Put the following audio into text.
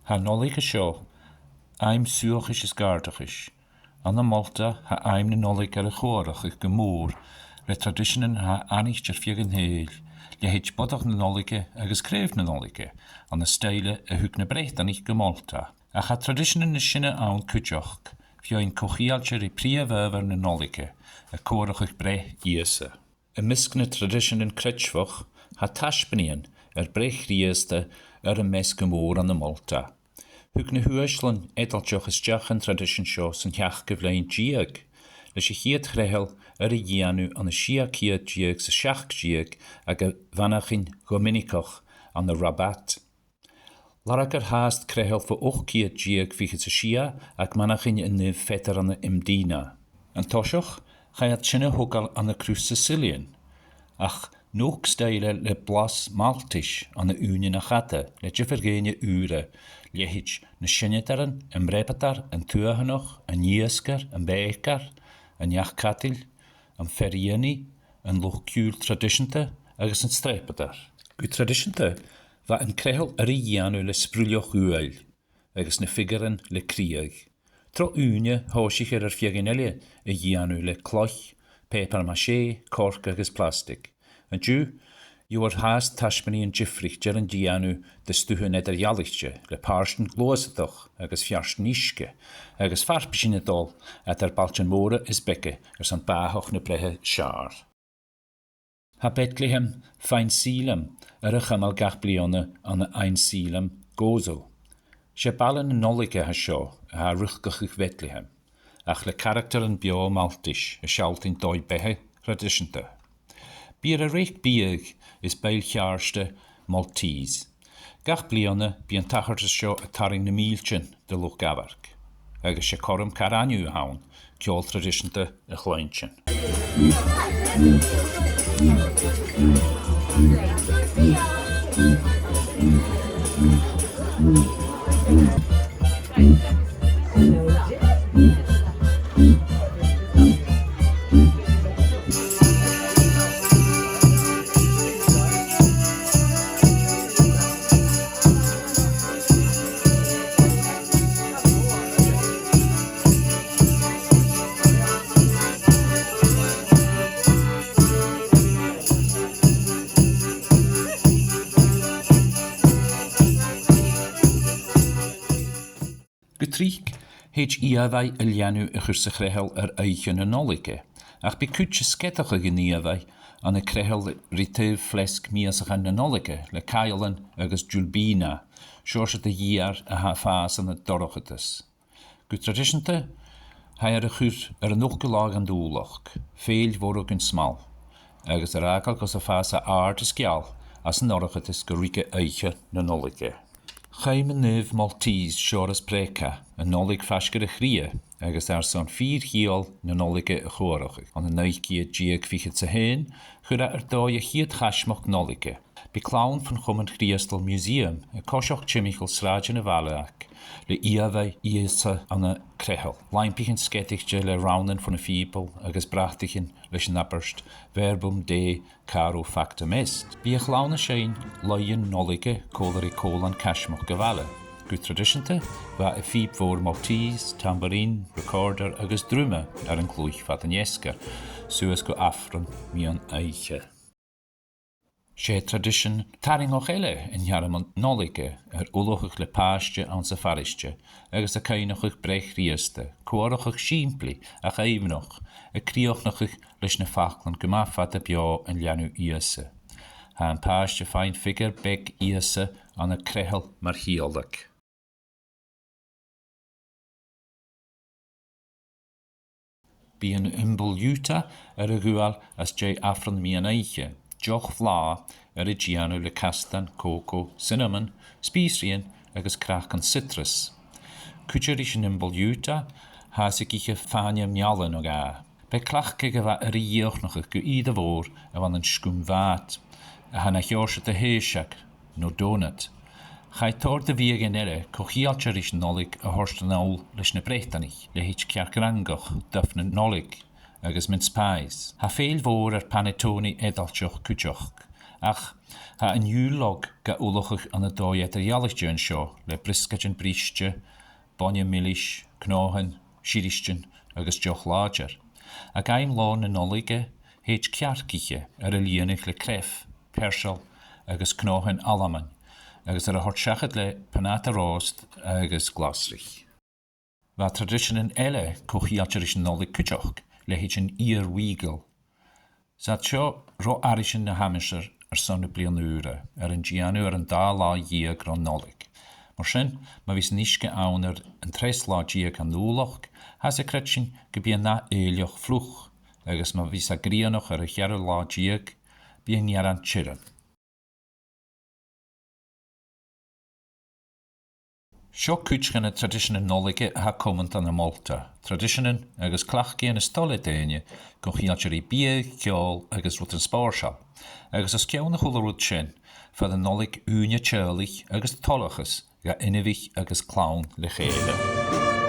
Ha nolig seo, aim suachis is gardachis. Anna Malta ha aim na nolig ar a chorach ag gymŵr, le traditionen ha anis jar fiagin heil, le heit bodach na nolige agus cref na nolige, an na steile a hug na breit an ich Malta. A ha traditionen na sinne awn cwtioch, fio ein cochialcher i pria verver na nolige, a chorach ag bre iese. Y misg na traditionen cretchfoch ha tashbenien brech rieste ar y mes gymŵr an na Malta. Hug na huaslan edaltioch is jachan tradition seo sy'n hiach gyflein diag, leis i chiad chrehel ar y gianw an y sia ciad diag sa siach diag ag y vanachyn gominicoch an y rabat. Larag ar haast crehel fo och ciad diag fichyd sa sia ag manachyn yn y fetar an y imdina. An tosioch, chaiad sinna hogal an y Crws Sicilian, ach nog steile le blas Maltisch an y union a chata, le jyfyrgenia ure, lehich na sinnetaren, yn brepatar, yn tuahanoch, yn iesgar, yn beekar, yn jachkatil, yn ferieni, yn lochkiul traditionte, agus yn strepatar. Gwy traditionte, va yn crehel ar y ianu le sprwlioch uail, agus na figaren le kriag. Tro unie hoosich ar fiegenelie, y ianu le cloch, paper maché, cork agus plastic. En ju, you are haast tashmani en jifrich ger en dianu de stuhe net jalichtje, le paarsten gloosetoch, agus fjarsten iske, agus farpesine dol, at balchen more is bekke, san bahoch ne brehe sjar. Ha Bethlehem fein silem, a chamal gach blionne an ein silem gozo. Se ballen en nollige ha sjo, ha ruchgachig Bethlehem, ach le karakter en bio Maltisch, a schalt in doi behe traditionte. Bier a reich bieg is beilchaarste Maltese. Gach blionne bi an tacharte seo a taring na míltjen de loch gavark. Agus se korm karanu haun, kjol traditionte a chlointjen. Gutriek heet iawai ilianu a churse crehel eichen en nolige, ach be kutje skettige geniawai an a crehel ritev flesk miasach an nolige, le kailen agus julbina, sjorse de jaar a ha faas an het dorgetes. Gut traditionte, hij a chur nog gelag an doelach, veel worok en smal, agus a rakal gas a faas a aard skial, as an dorgetes gerike eiche na nolige. Chaim yn neuf Maltese siores breca, yn nolig fasgar y chrie, agus son 4 hiol na nolige y chwaracha. An y neich diag fichyd sa hen, chwra doi a chiad chasmach nolige. Be clown van Chummen Christel Museum, y cosioch chimichel srajan y faleach, le iawai iesa an y crehel. Laimpich yn sketigje le raunen van y fiebel, agus brachtichen leis naperst, verbum de caro factum est. Be a clown sein, loien nolige, colari colan cashmach gavale. Good traditionte, va a fieb voor Maltese, tambourine, recorder, agus drumme, ar yn clwych vat yn iesker, sues go afron mi an eiche. Se tradition taring och elle in jarem nolige, ulochig le paasje aan safaristje, agus a kainochig brech rieste, koorochig simpli, a gaivenoch, a kriochnochig leis na fachlan gemafat bio en janu iese. Ha een paasje fijn figure bek iese aan a krehel mar hieldik. Bi een imbuljuta a gual as J. Afron mi an eiche, joch vla y gianw le castan, coco, cinnamon, spicrien agus crachan citrus. Cwtjeris yn imbuljuta has ik ich fania mialen o ga. Be clach gyda yr ioch nog ag gyda fôr a van yn sgwm vat, a han a hiors at a heisiag, no donut. Chai tor de vieg en ere, cochialtjeris nolig a horst an awl leis na brechtanich, le hich ciargrangoch, dufn nolig, agus min spais. Ha veel voor panettone edaltjoch kutjoch, Ach, ha yn iúlog ga úlachach an y dóiad ialachde an seo, le briscad yn briste, bonne milish, knohen, shiristen, agus joch láger. Ac aim lôn yn olige, heid ciarciche y líanach le cref, persel, agus knohen alaman, agus a hortsiachad le panata rost agus glasrich. Va traditionen elle kochiatjerish nolig kujoch, le heid een ier wiegel. Zat seo ro arishin na hamisher sonne blian ure, een gianu een da la jie gron nolig. Maar sin, ma vis niske auner een tres la jie kan nulach, has kretsin gebien na eelioch vloeg, agus ma vis a grianoch een jere la jie, bien jaran chiren. Seo cúitchan tradiisiúna nólaige ha comant an Malta. Tradiisiúnan agus clachcí an stola daine go chialtear í bia, ceol agus rud an spáirsel. Agus is ceanna chula rud sin fa an nólaig úne tealaich agus tolachas ga inivich agus clown le chéile.